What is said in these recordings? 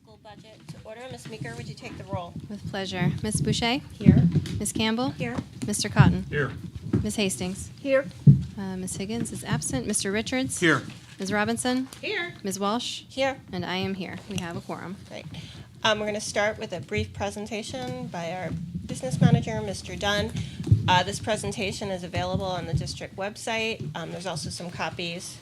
School budget to order. Ms. Meeker, would you take the roll? With pleasure. Ms. Boucher? Here. Ms. Campbell? Here. Mr. Cotton? Here. Ms. Hastings? Here. Ms. Higgins is absent. Mr. Richards? Here. Ms. Robinson? Here. Ms. Walsh? Here. And I am here. We have a quorum. Great. We're going to start with a brief presentation by our business manager, Mr. Dunn. This presentation is available on the district website. There's also some copies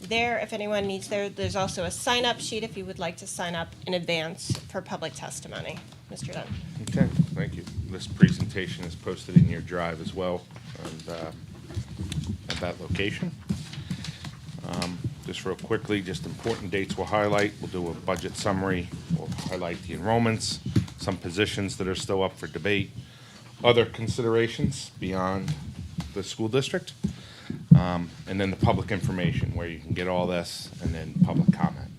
there if anyone needs there's also a sign-up sheet if you would like to sign up in advance for public testimony. Mr. Dunn. Okay, thank you. This presentation is posted in your drive as well, and at that location. Just real quickly, just important dates we'll highlight. We'll do a budget summary. We'll highlight the enrollments, some positions that are still up for debate, other considerations beyond the school district, and then the public information where you can get all this, and then public comment.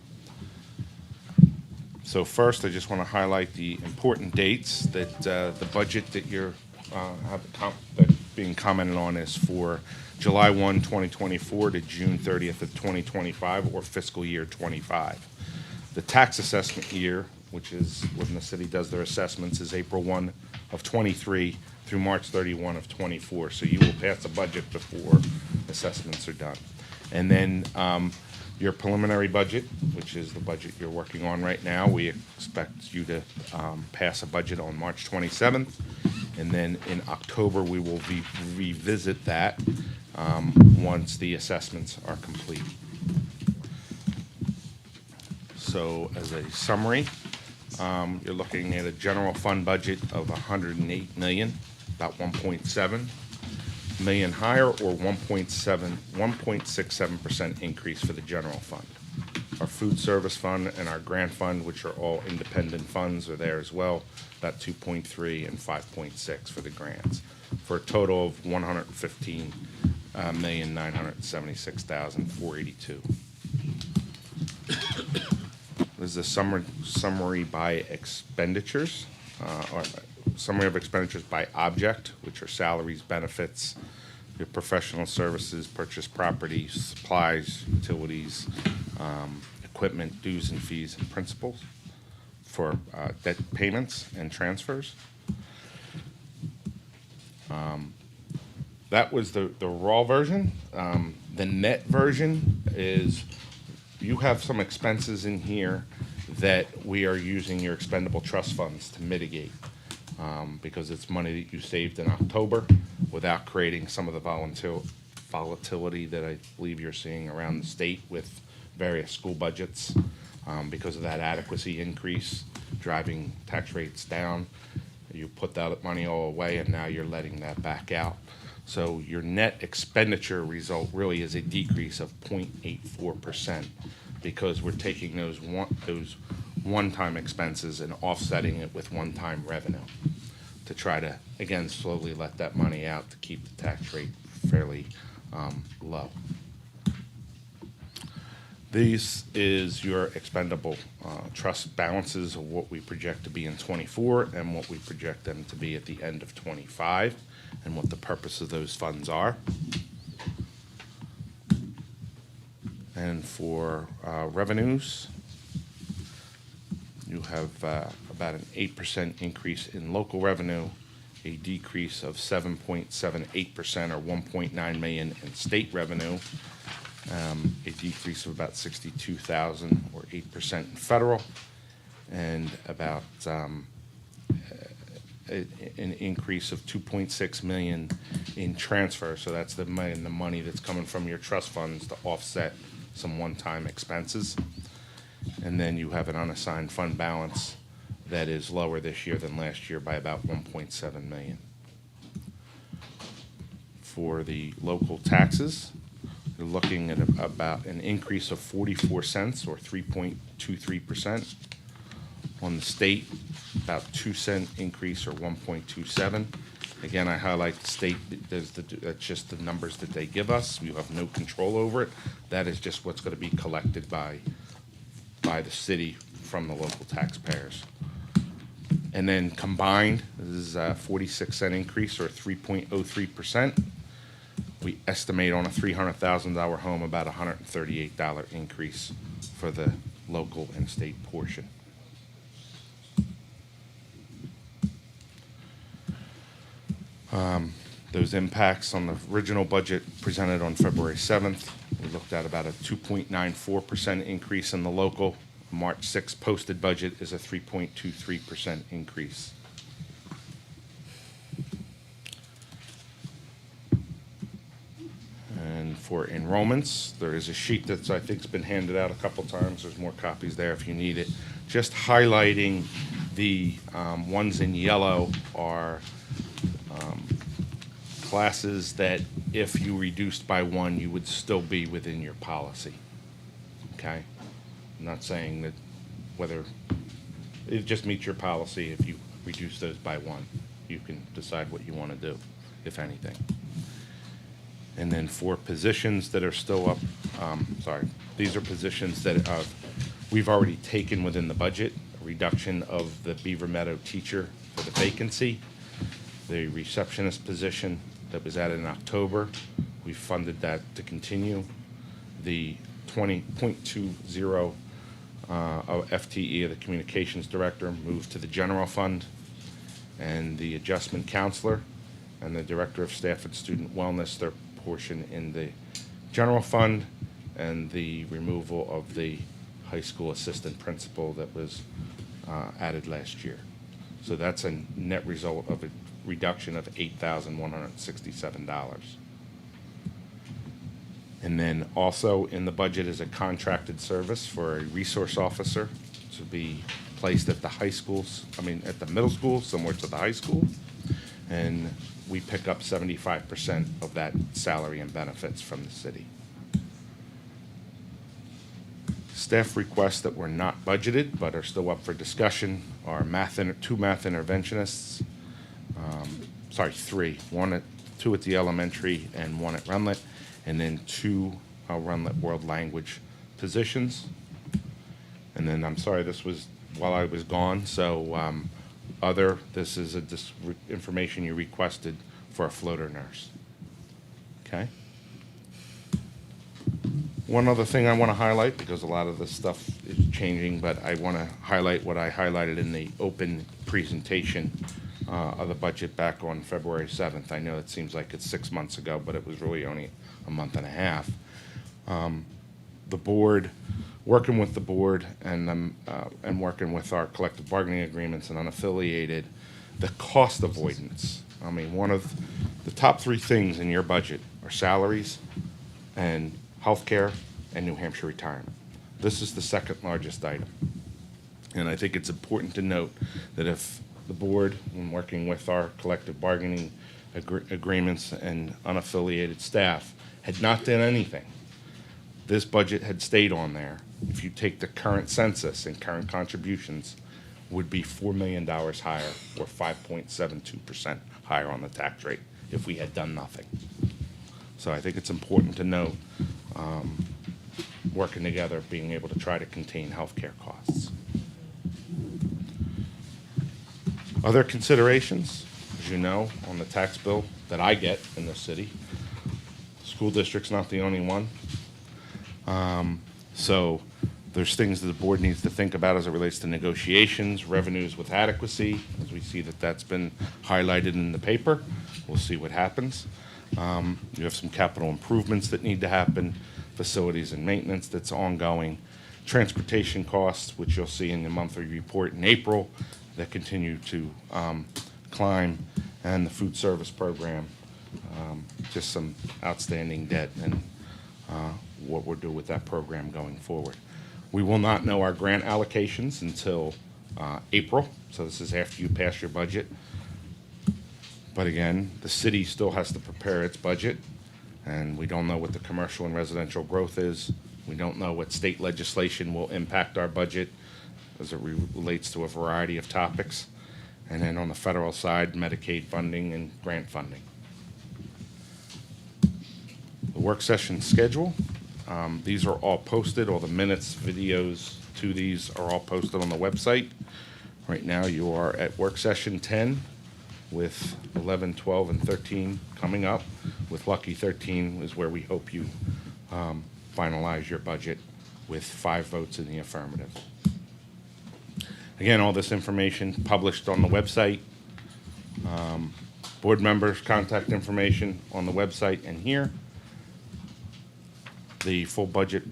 So first, I just want to highlight the important dates that the budget that you're that's being commented on is for July 1, 2024 to June 30th of 2025, or fiscal year 25. The tax assessment year, which is when the city does their assessments, is April 1 of 23 through March 31 of 24. So you will pass a budget before assessments are done. And then your preliminary budget, which is the budget you're working on right now, we expect you to pass a budget on March 27th. And then in October, we will revisit that once the assessments are complete. So as a summary, you're looking at a general fund budget of 108 million, about 1.7 million higher, or 1.67% increase for the general fund. Our food service fund and our grant fund, which are all independent funds, are there as well, about 2.3 and 5.6 for the grants, for a total of 115,976,482. This is a summary by expenditures, or summary of expenditures by object, which are salaries, benefits, your professional services, purchase property, supplies, utilities, equipment, dues and fees, and principals for debt payments and transfers. That was the raw version. The net version is you have some expenses in here that we are using your expendable trust funds to mitigate, because it's money that you saved in October without creating some of the volatility that I believe you're seeing around the state with various school budgets, because of that adequacy increase driving tax rates down. You put that money all away, and now you're letting that back out. So your net expenditure result really is a decrease of 0.84%, because we're taking those one-time expenses and offsetting it with one-time revenue to try to, again, slowly let that money out to keep the tax rate fairly low. This is your expendable trust balances of what we project to be in 24 and what we project them to be at the end of 25, and what the purpose of those funds are. And for revenues, you have about an 8% increase in local revenue, a decrease of 7.78% or 1.9 million in state revenue, a decrease of about 62,000 or 8% in federal, and about an increase of 2.6 million in transfer. So that's the money that's coming from your trust funds to offset some one-time expenses. And then you have an unassigned fund balance that is lower this year than last year by about 1.7 million. For the local taxes, you're looking at about an increase of 44 cents or 3.23%. On the state, about 2-cent increase or 1.27. Again, I highlight the state, that's just the numbers that they give us. You have no control over it. That is just what's going to be collected by the city from the local taxpayers. And then combined, this is a 46-cent increase or 3.03%. We estimate on a $300,000 home about $138 increase for the local and state portion. Those impacts on the original budget presented on February 7th, we looked at about a 2.94% increase in the local. March 6th posted budget is a 3.23% increase. And for enrollments, there is a sheet that's, I think, has been handed out a couple times. There's more copies there if you need it. Just highlighting the ones in yellow are classes that if you reduced by one, you would still be within your policy. Okay? I'm not saying that whether, it just meets your policy if you reduce those by one. You can decide what you want to do, if anything. And then for positions that are still up, these are positions that we've already taken within the budget, a reduction of the Beaver Meadow teacher for the vacancy, the receptionist position that was added in October, we funded that to continue. The 20.20 of FTE of the communications director moved to the general fund, and the adjustment counselor and the director of staff and student wellness, their portion in the general fund, and the removal of the high school assistant principal that was added last year. So that's a net result of a reduction of $8,167. And then also in the budget is a contracted service for a resource officer to be placed at the high schools, at the middle school, similar to the high school. And we pick up 75% of that salary and benefits from the city. Staff requests that were not budgeted but are still up for discussion are two math interventionists, three, two at the elementary and one at Runlet, and then two Runlet World Language positions. And then, I'm sorry, this was while I was gone, so this is information you requested for a floater nurse. Okay? One other thing I want to highlight, because a lot of this stuff is changing, but I want to highlight what I highlighted in the open presentation of the budget back on February 7th. I know it seems like it's 6 months ago, but it was really only a month and a half. The board, working with the board and working with our collective bargaining agreements and unaffiliated, the cost avoidance. One of the top three things in your budget are salaries and healthcare and New Hampshire retirement. This is the second largest item. And I think it's important to note that if the board, when working with our collective bargaining agreements and unaffiliated staff, had not done anything, this budget had stayed on there. If you take the current census and current contributions, would be $4 million higher, or 5.72% higher on the tax rate if we had done nothing. So I think it's important to note, working together, being able to try to contain healthcare costs. Other considerations, as you know, on the tax bill that I get in the city, school district's not the only one. So there's things that the board needs to think about as it relates to negotiations, revenues with adequacy, as we see that that's been highlighted in the paper. We'll see what happens. You have some capital improvements that need to happen, facilities and maintenance that's ongoing, transportation costs, which you'll see in the monthly report in April, that continue to climb, and the food service program, just some outstanding debt and what we'll do with that program going forward. We will not know our grant allocations until April, so this is after you pass your budget. But again, the city still has to prepare its budget, and we don't know what the commercial and residential growth is. We don't know what state legislation will impact our budget as it relates to a variety of topics. And then on the federal side, Medicaid funding and grant funding. The work session schedule, these are all posted, all the minutes, videos to these are all posted on the website. Right now you are at work session 10 with 11, 12, and 13 coming up. With lucky 13 is where we hope you finalize your budget with 5 votes in the affirmative. Again, all this information published on the website. Board members' contact information on the website and here. The full budget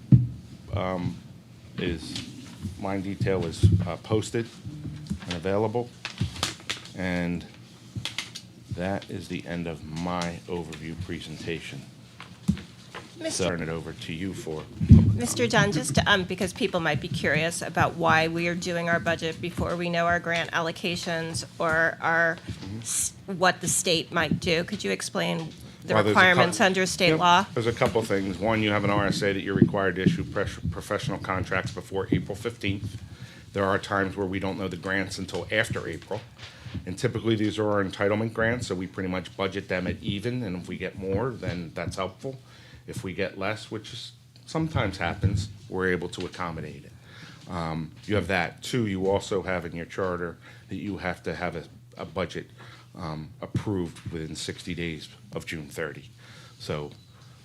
line detail is posted and available. And that is the end of my overview presentation. Turn it over to you for. Mr. Dunn, just because people might be curious about why we are doing our budget before we know our grant allocations or what the state might do, could you explain the Well, there's requirements under state Yep. law? There's a couple things. One, you have an RSA that you're required to issue professional contracts before April 15th. There are times where we don't know the grants until after April. And typically, these are our entitlement grants, so we pretty much budget them at even, and if we get more, then that's helpful. If we get less, which sometimes happens, we're able to accommodate it. You have that. Two, you also have in your charter that you have to have a budget approved within 60 days of June 30. So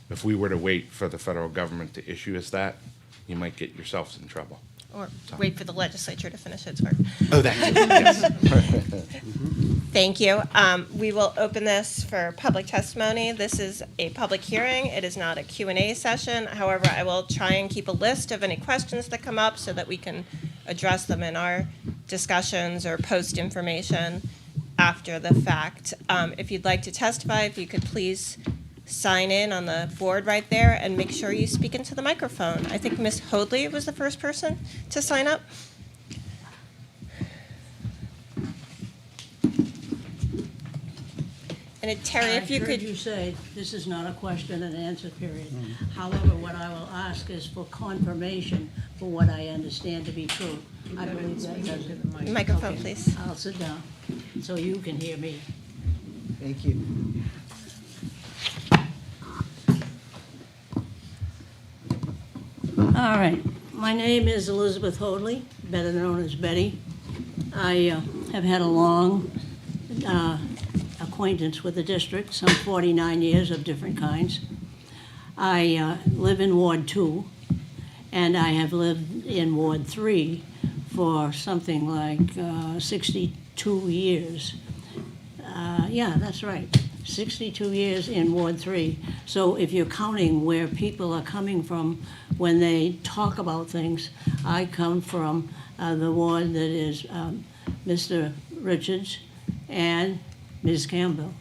if we were to wait for the federal government to issue us that, you might get yourselves in trouble. Or wait for the legislature to finish its work? Oh, that too, yes. Thank you. We will open this for public testimony. This is a public hearing. It is not a Q&A session. However, I will try and keep a list of any questions that come up so that we can address them in our discussions or post information after the fact. If you'd like to testify, if you could please sign in on the board right there and make sure you speak into the microphone. I think Ms. Hoadley was the first person to sign up. And Terry, if you I heard could. you say this is not a question and answer period. However, what I will ask is for confirmation for what I understand to be true. I believe that does. Microphone, Okay, please. I'll sit down so you can hear me. Thank you. All right. My name is Elizabeth Hoadley, better known as Betty. I have had a long acquaintance with the district, some 49 years of different kinds. I live in Ward 2, and I have lived in Ward 3 for something like 62 years. Yeah, that's right. 62 years in Ward 3. So if you're counting where people are coming from when they talk about things, I come from the ward that is Mr. Richards and Ms. Campbell.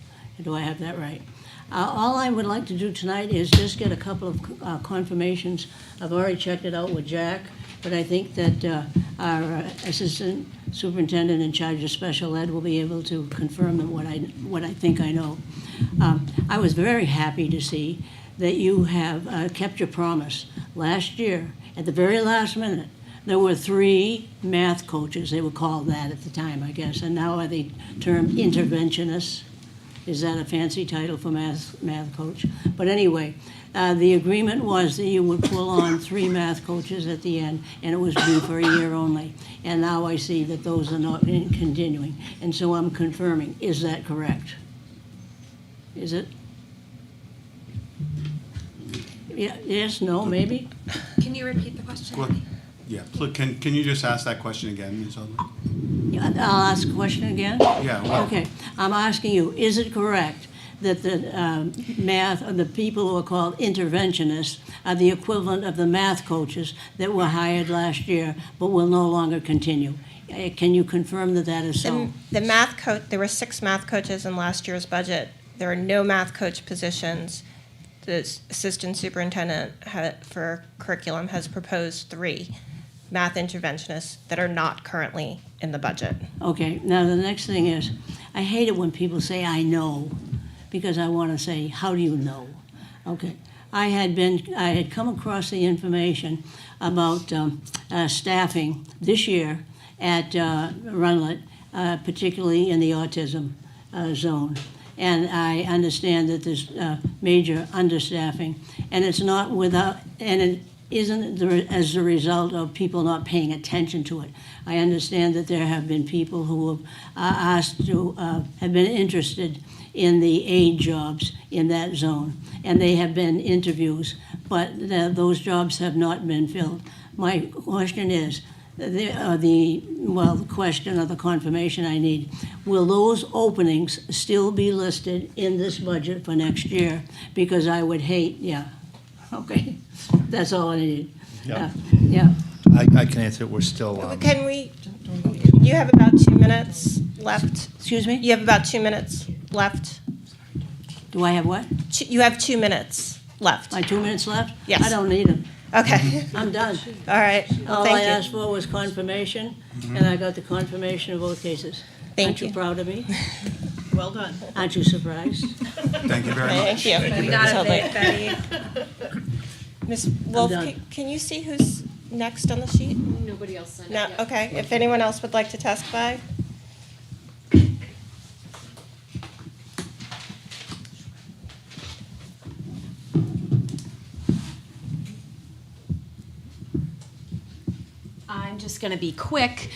Do I have that right? All I would like to do tonight is just get a couple of confirmations. I've already checked it out with Jack, but I think that our assistant superintendent in charge of special ed will be able to confirm what I think I know. I was very happy to see that you have kept your promise. Last year, at the very last minute, there were 3 math coaches. They were called that at the time, I guess, and now are they termed interventionists? Is that a fancy title for math coach? But anyway, the agreement was that you would pull on 3 math coaches at the end, and it was due for a year only. And now I see that those are not continuing, and so I'm confirming. Is that correct? Is it? Yeah, yes, no, maybe? Can you repeat the question? Well, yeah, can you just ask that question again, Ms. Hoadley? Yeah, I'll ask a question again? Yeah, well, Okay, I'm asking you, is it correct that the math, or the people who are called interventionists are the equivalent of the math coaches that were hired last year but will no longer continue? Can you confirm that that is so? The math coach, there were 6 math coaches in last year's budget. There are no math coach positions. The assistant superintendent for curriculum has proposed 3 math interventionists that are not currently in the budget. Okay, now the next thing is, I hate it when people say, I know, because I want to say, how do you know? Okay, I had come across the information about staffing this year at Runlet, particularly in the autism zone. And I understand that there's major understaffing, and it's not without, and it isn't as a result of people not paying attention to it. I understand that there have been people who have asked to, have been interested in the aid jobs in that zone, and they have been interviews, but those jobs have not been filled. My question is, the question or the confirmation I need, will those openings still be listed in this budget for next year? Because I would hate, yeah, okay, that's all I need. Yeah. Yeah, I can answer it. We're still, Can we, you have about 2 minutes left. excuse me? You have about 2 minutes left. Do I have what? You have 2 minutes left. My 2 minutes left? Yes. I don't need them. Okay, I'm done. all right. Well, All I thank asked you. for was confirmation, and I got the confirmation of both cases. Thank Aren't you you. proud of me? Well done. Aren't you surprised? Thank you very much. Thank you. We got Totally. it, Betty. Ms. Wolf, done. can you see who's next on the sheet? Nobody else signed No, okay. If anyone else would like to testify? I'm just going to be quick,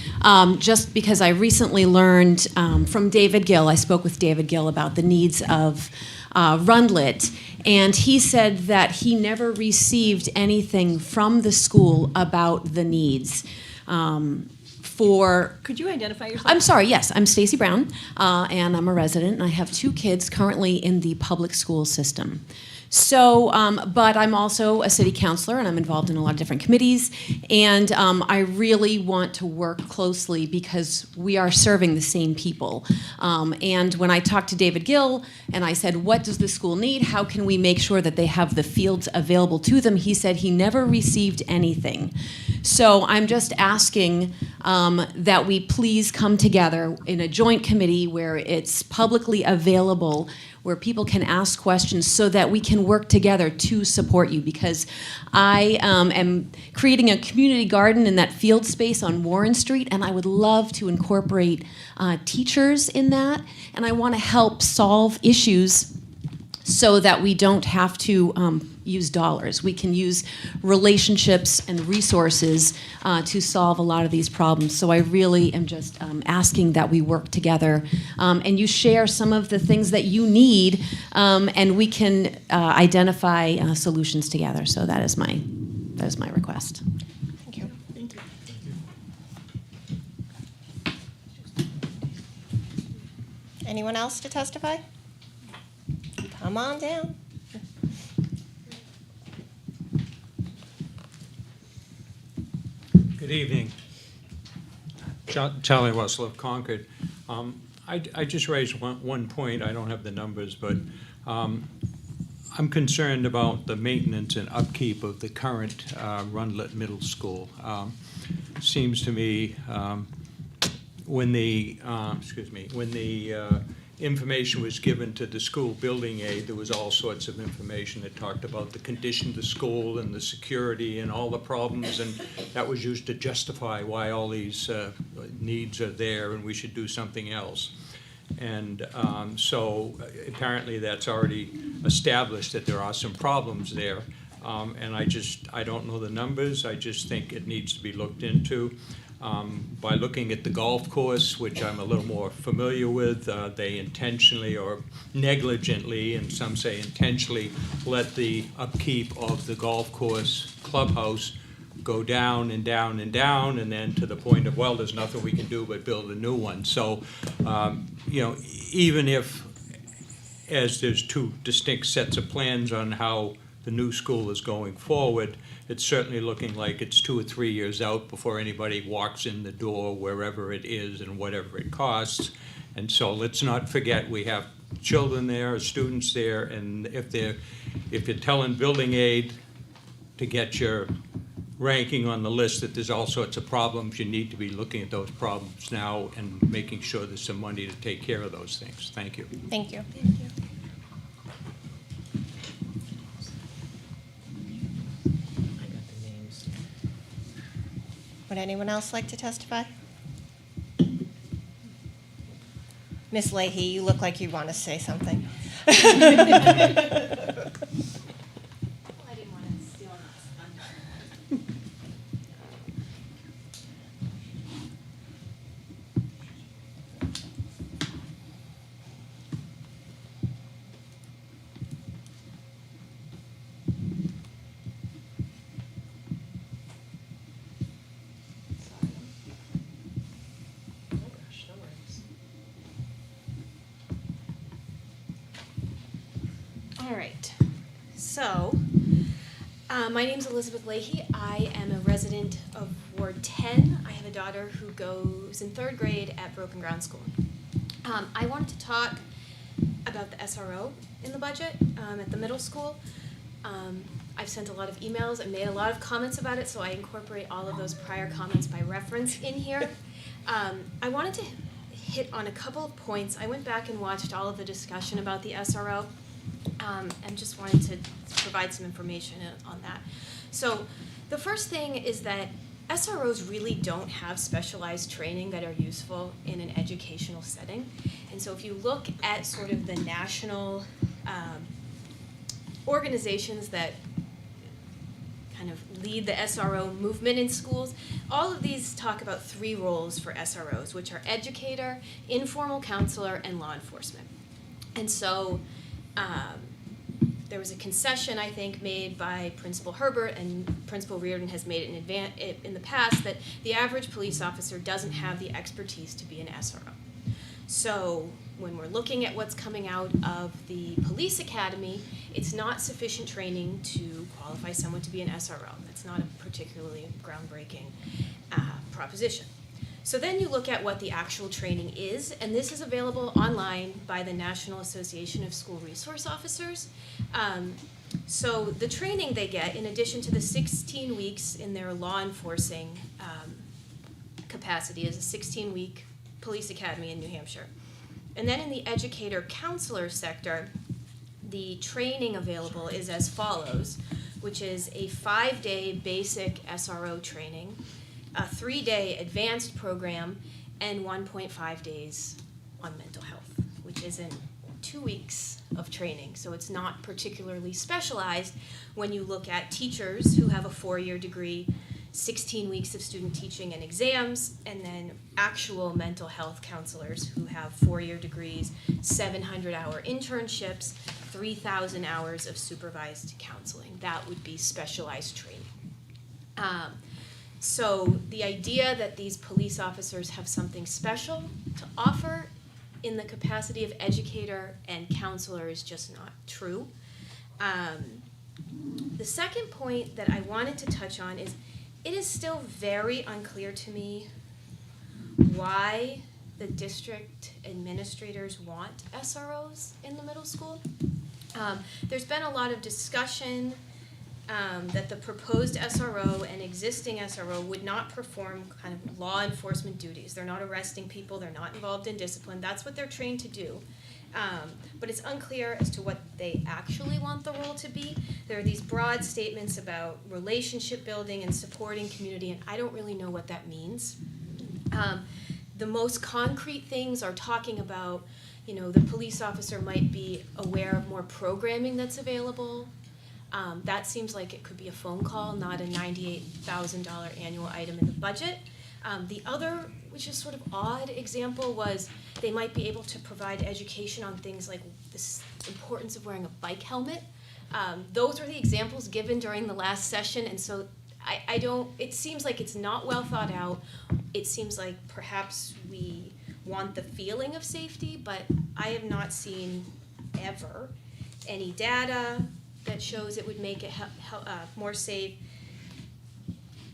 just because I recently learned from David Gill. I spoke with David Gill about the needs of Rundlet, and he said that he never received anything from the school about the needs. Could you identify yourself? I'm sorry, yes, I'm Stacy Brown, and I'm a resident, and I have 2 kids currently in the public school system. So, but I'm also a city councilor, and I'm involved in a lot of different committees, and I really want to work closely because we are serving the same people. And when I talked to David Gill, and I said, what does the school need? How can we make sure that they have the fields available to them? He said he never received anything. So I'm just asking that we please come together in a joint committee where it's publicly available, where people can ask questions so that we can work together to support you, because I am creating a community garden in that field space on Warren Street, and I would love to incorporate teachers in that, and I want to help solve issues so that we don't have to use dollars. We can use relationships and resources to solve a lot of these problems. So I really am just asking that we work together and you share some of the things that you need, and we can identify solutions together. So that is my request. Thank you. Anyone else to testify? Come on down. Good evening. Charlie Russell of Concord. I just raised one point. I don't have the numbers, but I'm concerned about the maintenance and upkeep of the current Rundlet Middle School. Seems to me when the information was given to the school building aide, there was all sorts of information that talked about the condition of the school and the security and all the problems, and that was used to justify why all these needs are there and we should do something else. And so apparently that's already established that there are some problems there. And I don't know the numbers. I just think it needs to be looked into. By looking at the golf course, which I'm a little more familiar with, they intentionally or negligently, and some say intentionally, let the upkeep of the golf course clubhouse go down and down and down, and then to the point of, well, there's nothing we can do but build a new one. So, even if, as there's 2 distinct sets of plans on how the new school is going forward, it's certainly looking like it's 2 or 3 years out before anybody walks in the door, wherever it is and whatever it costs. And so let's not forget we have children there, students there, and if you're telling building aid to get your ranking on the list that there's all sorts of problems, you need to be looking at those problems now and making sure there's some money to take care of those things. Thank you. Thank you. Would anyone else like to testify? Miss Leahy, you look like you want to say something. I didn't want to steal thunder. My name's Elizabeth Leahy. I am a resident of Ward 10. I have a daughter who goes in 3rd grade at Broken Ground School. I wanted to talk about the SRO in the budget at the middle school. I've sent a lot of emails and made a lot of comments about it, so I incorporate all of those prior comments by reference in here. I wanted to hit on a couple of points. I went back and watched all of the discussion about the SRO. And just wanted to provide some information on that. So the first thing is that SROs really don't have specialized training that are useful in an educational setting. And so if you look at sort of the national organizations that kind of lead the SRO movement in schools, all of these talk about 3 roles for SROs, which are educator, informal counselor, and law enforcement. And so there was a concession, I think, made by Principal Herbert, and Principal Reardon has made it in the past, that the average police officer doesn't have the expertise to be an SRO. So when we're looking at what's coming out of the police academy, it's not sufficient training to qualify someone to be an SRO. That's not a particularly groundbreaking proposition. So then you look at what the actual training is, and this is available online by the National Association of School Resource Officers. So the training they get, in addition to the 16 weeks in their law enforcing capacity, is a 16-week police academy in New Hampshire. And then in the educator counselor sector, the training available is as follows, which is a 5-day basic SRO training, a 3-day advanced program, and 1.5 days on mental health, which is in 2 weeks of training. So it's not particularly specialized when you look at teachers who have a 4-year degree, 16 weeks of student teaching and exams, and then actual mental health counselors who have 4-year degrees, 700-hour internships, 3,000 hours of supervised counseling. That would be specialized training. So the idea that these police officers have something special to offer in the capacity of educator and counselor is just not true. The second point that I wanted to touch on is it is still very unclear to me why the district administrators want SROs in the middle school. There's been a lot of discussion that the proposed SRO and existing SRO would not perform kind of law enforcement duties. They're not arresting people, they're not involved in discipline. That's what they're trained to do. But it's unclear as to what they actually want the role to be. There are these broad statements about relationship building and supporting community, and I don't really know what that means. The most concrete things are talking about, the police officer might be aware of more programming that's available. That seems like it could be a phone call, not a $98,000 annual item in the budget. The other, which is sort of odd example, was they might be able to provide education on things like the importance of wearing a bike helmet. Those were the examples given during the last session, and so it seems like it's not well thought out. It seems like perhaps we want the feeling of safety, but I have not seen ever any data that shows it would make it more safe.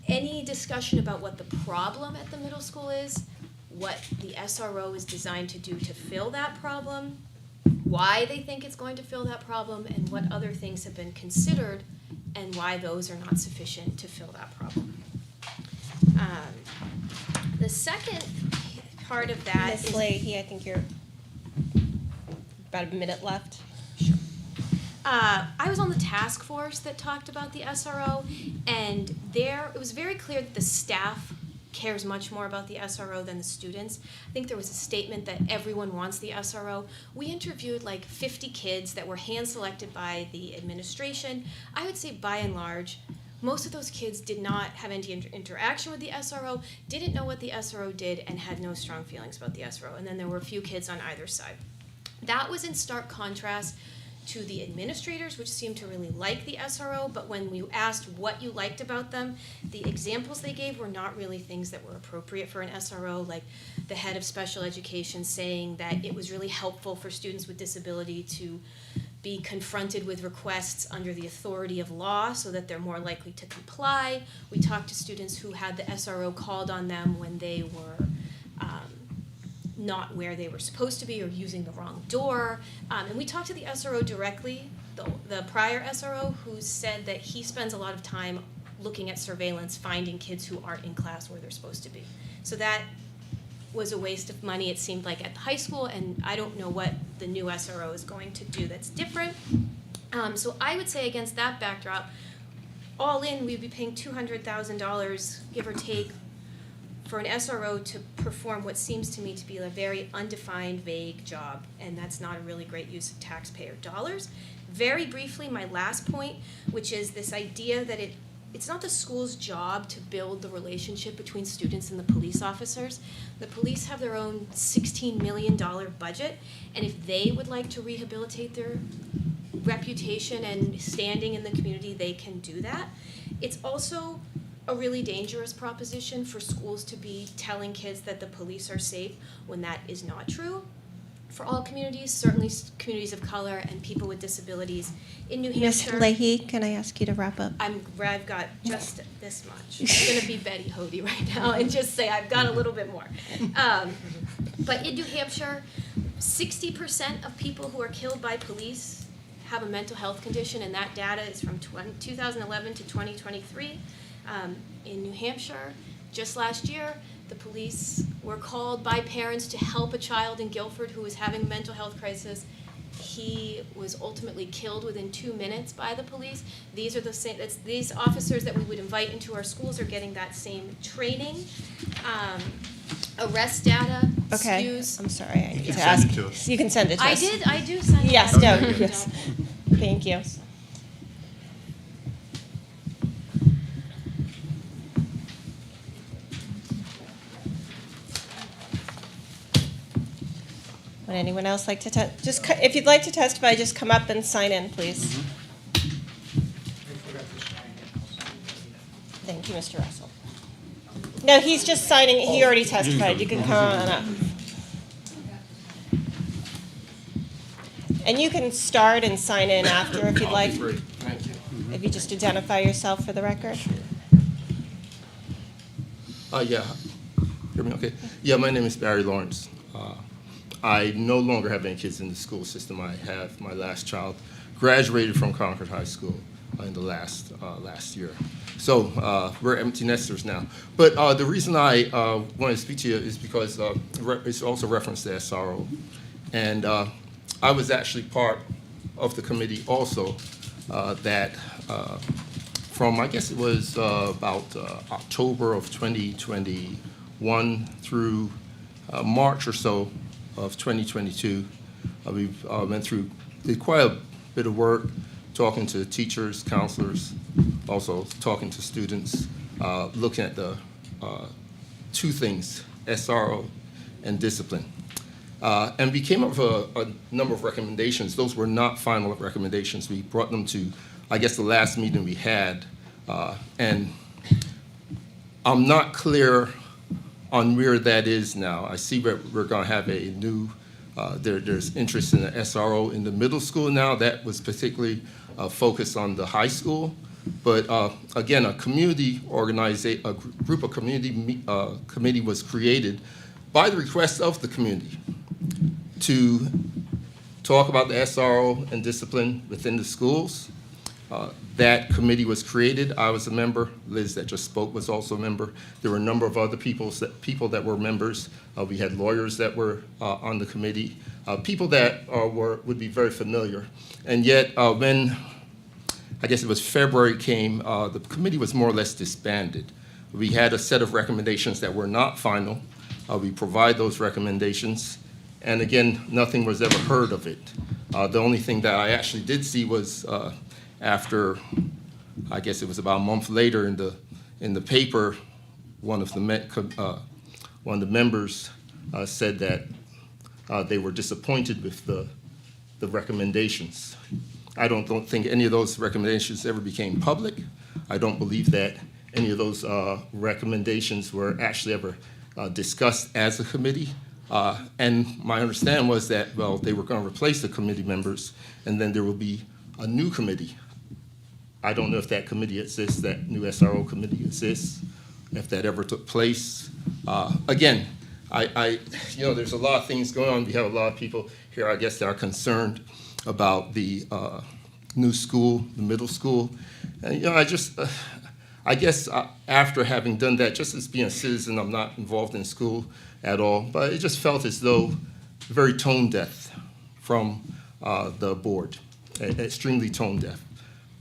Any discussion about what the problem at the middle school is, what the SRO is designed to do to fill that problem, why they think it's going to fill that problem, and what other things have been considered, and why those are not sufficient to fill that problem. The second part of that Ms. Leahy, I think you're about a minute left. I was on the task force that talked about the SRO, and it was very clear that the staff cares much more about the SRO than the students. I think there was a statement that everyone wants the SRO. We interviewed like 50 kids that were hand-selected by the administration. I would say by and large, most of those kids did not have any interaction with the SRO, didn't know what the SRO did, and had no strong feelings about the SRO. And then there were a few kids on either side. That was in stark contrast to the administrators, which seemed to really like the SRO, but when we asked what you liked about them, the examples they gave were not really things that were appropriate for an SRO, like the head of special education saying that it was really helpful for students with disability to be confronted with requests under the authority of law so that they're more likely to comply. We talked to students who had the SRO called on them when they were not where they were supposed to be or using the wrong door. And we talked to the SRO directly, the prior SRO, who said that he spends a lot of time looking at surveillance, finding kids who aren't in class where they're supposed to be. So that was a waste of money, it seemed like, at the high school, and I don't know what the new SRO is going to do that's different. So I would say against that backdrop, all in, we'd be paying $200,000, give or take, for an SRO to perform what seems to me to be a very undefined, vague job, and that's not a really great use of taxpayer dollars. Very briefly, my last point, which is this idea that it's not the school's job to build the relationship between students and the police officers. The police have their own $16 million budget, and if they would like to rehabilitate their reputation and standing in the community, they can do that. It's also a really dangerous proposition for schools to be telling kids that the police are safe when that is not true. For all communities, certainly communities of color and people with disabilities. In New Ms. Hampshire, Leahy, can I ask you to wrap up? I've got just this much. I'm going to be Betty Hody right now and just say I've got a little bit more. But in New Hampshire, 60% of people who are killed by police have a mental health condition, and that data is from 2011 to 2023. In New Hampshire, just last year, the police were called by parents to help a child in Guilford who was having a mental health crisis. He was ultimately killed within 2 minutes by the police. These are the same. These officers that we would invite into our schools are getting that same training. Arrest data Okay, skews. I'm sorry, I need can to send ask. it to us. You can send it to us. I do send it Yes, out. no, Don't. yes. Thank you. Would anyone else like to if you'd like to testify, just come up and sign in, please. Thank you, Mr. Russell. No, he's just signing, he already testified, you can come on up. And you can start and sign in after if you'd like. Thank you. If you just identify yourself for the record. Yeah. Hear me okay? Yeah, my name is Barry Lawrence. I no longer have any kids in the school system. I have my last child graduated from Concord High School in the last year. So we're empty nesters now. But the reason I want to speak to you is because it's also referenced to SRO. And I was actually part of the committee also that from, I guess it was about October of 2021 through March or so of 2022. We've did quite a bit of work talking to teachers, counselors, also talking to students, looking at the two things, SRO and discipline. And we came up with a number of recommendations. Those were not final recommendations. We brought them to, I guess, the last meeting we had. And I'm not clear on where that is now. I see we're going to have a new, there's interest in the SRO in the middle school now. That was particularly focused on the high school. But again, a community organization, a group of committee was created by the request of the community to talk about the SRO and discipline within the schools. That committee was created. I was a member. Liz that just spoke was also a member. There were a number of other people that were members. We had lawyers that were on the committee, people that would be very familiar. And yet, when I guess it was February came, the committee was more or less disbanded. We had a set of recommendations that were not final. We provide those recommendations, and again, nothing was ever heard of it. The only thing that I actually did see was after, I guess it was about a month later in the paper, one of the members said that they were disappointed with the recommendations. I don't think any of those recommendations ever became public. I don't believe that any of those recommendations were actually ever discussed as a committee And my understanding was that, well, they were going to replace the committee members, and then there will be a new committee. I don't know if that committee exists, that new SRO committee exists, if that ever took place. Again, there's a lot of things going on. We have a lot of people here, I guess, that are concerned about the new school, the middle school. And, I guess after having done that, just as being a citizen, I'm not involved in school at all, but it just felt as though very tone deaf from the board, extremely tone deaf.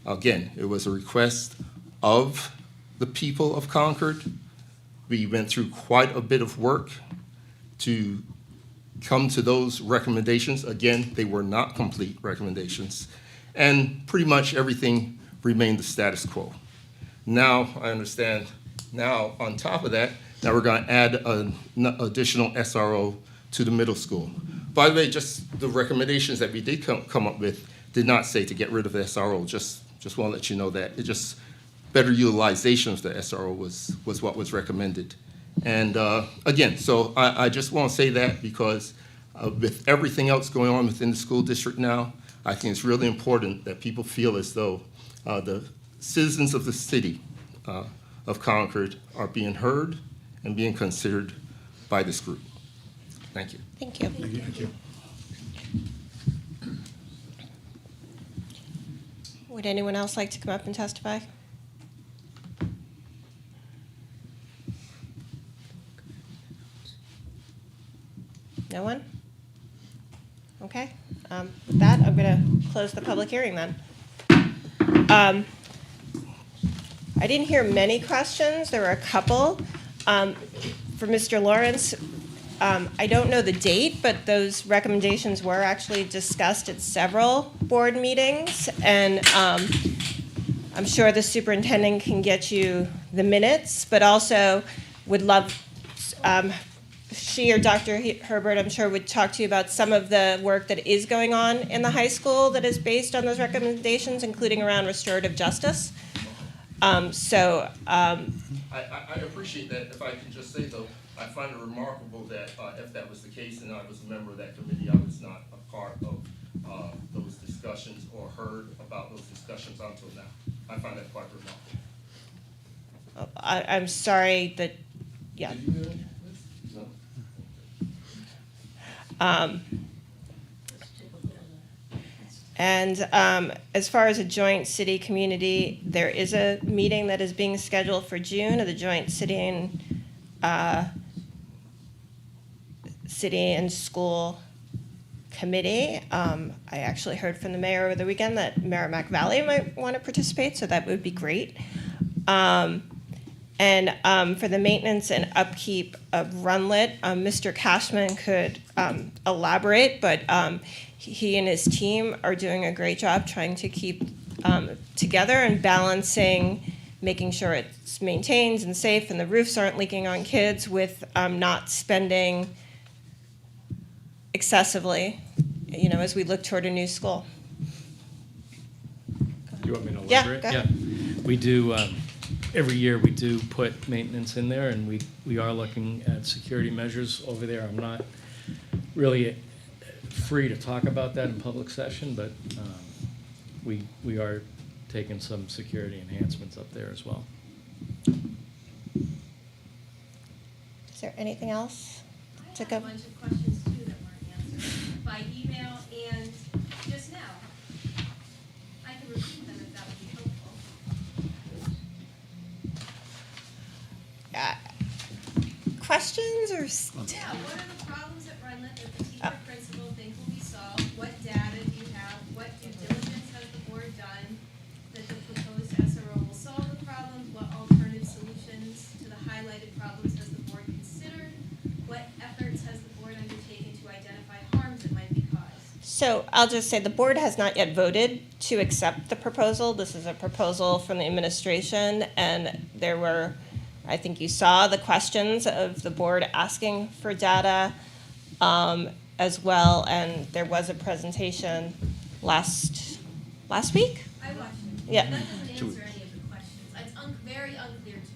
Again, it was a request of the people of Concord. We went through quite a bit of work to come to those recommendations. Again, they were not complete recommendations, and pretty much everything remained the status quo. Now, I understand, now on top of that, now we're going to add an additional SRO to the middle school. By the way, just the recommendations that we did come up with did not say to get rid of the SRO. Just want to let you know that. It just, better utilization of the SRO was what was recommended. And again, so I just want to say that because with everything else going on within the school district now, I think it's really important that people feel as though the citizens of the city of Concord are being heard and being considered by this group. Thank you. Thank you. Thank you. Would anyone else like to come up and testify? No one? Okay. With that, I'm going to close the public hearing then. I didn't hear many questions. There were a couple. For Mr. Lawrence, I don't know the date, but those recommendations were actually discussed at several board meetings, and I'm sure the superintendent can get you the minutes, but also would love, she or Dr. Herbert, I'm sure, would talk to you about some of the work that is going on in the high school that is based on those recommendations, including around restorative justice. I appreciate that. If I can just say, though, I find it remarkable that if that was the case and I was a member of that committee, I was not a part of those discussions or heard about those discussions until now. I find that quite remarkable. I'm sorry that, yeah. Did you hear this? No? And as far as a joint city community, there is a meeting that is being scheduled for June of the joint city and school committee. I actually heard from the mayor over the weekend that Merrimack Valley might want to participate, so that would be great. And for the maintenance and upkeep of Runlet, Mr. Cashman could elaborate, but he and his team are doing a great job trying to keep together and balancing, making sure it's maintained and safe and the roofs aren't leaking on kids with not spending excessively, as we look toward a new school. Do you want me to Yeah, elaborate? go ahead. We do, every year we do put maintenance in there, and we are looking at security measures over there. I'm not really free to talk about that in public session, but we are taking some security enhancements up there as well. Is there anything else to I go? have a bunch of questions too that weren't answered by email and just now. I can repeat them if that would be helpful. Questions or? Yeah, what are the problems at Runlet that the teacher principal think will be solved? What data do you have? What due diligence has the board done that the proposed SRO will solve the problems? What alternative solutions to the highlighted problems has the board considered? What efforts has the board undertaken to identify harms that might be caused? So I'll just say the board has not yet voted to accept the proposal. This is a proposal from the administration, and there were, I think you saw the questions of the board asking for data as well, and there was a presentation last week? I watched it. Yeah. That doesn't answer any of the questions. It's very unclear to me.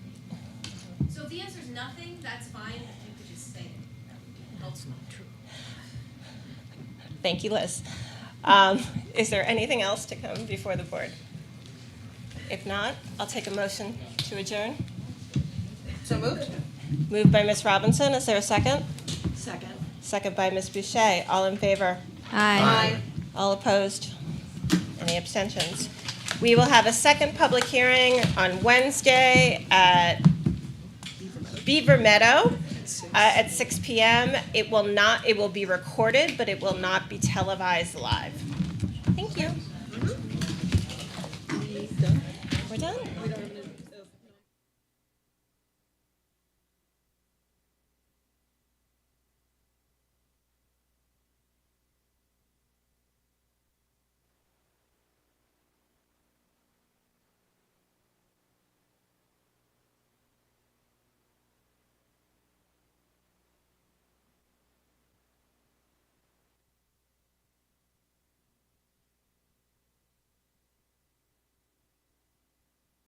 So if the answer is nothing, that's fine. If you could just say it, that would be Thank you, Liz. Is there anything else to come before the board? If not, I'll take a motion to adjourn. So moved? Moved by Ms. Robinson. Is there a second? Second. Second by Ms. Boucher. All in favor? Aye. All opposed? Any abstentions? We will have a second public hearing on Wednesday at Beaver Meadow at 6 p.m. It will be recorded, but it will not be televised live.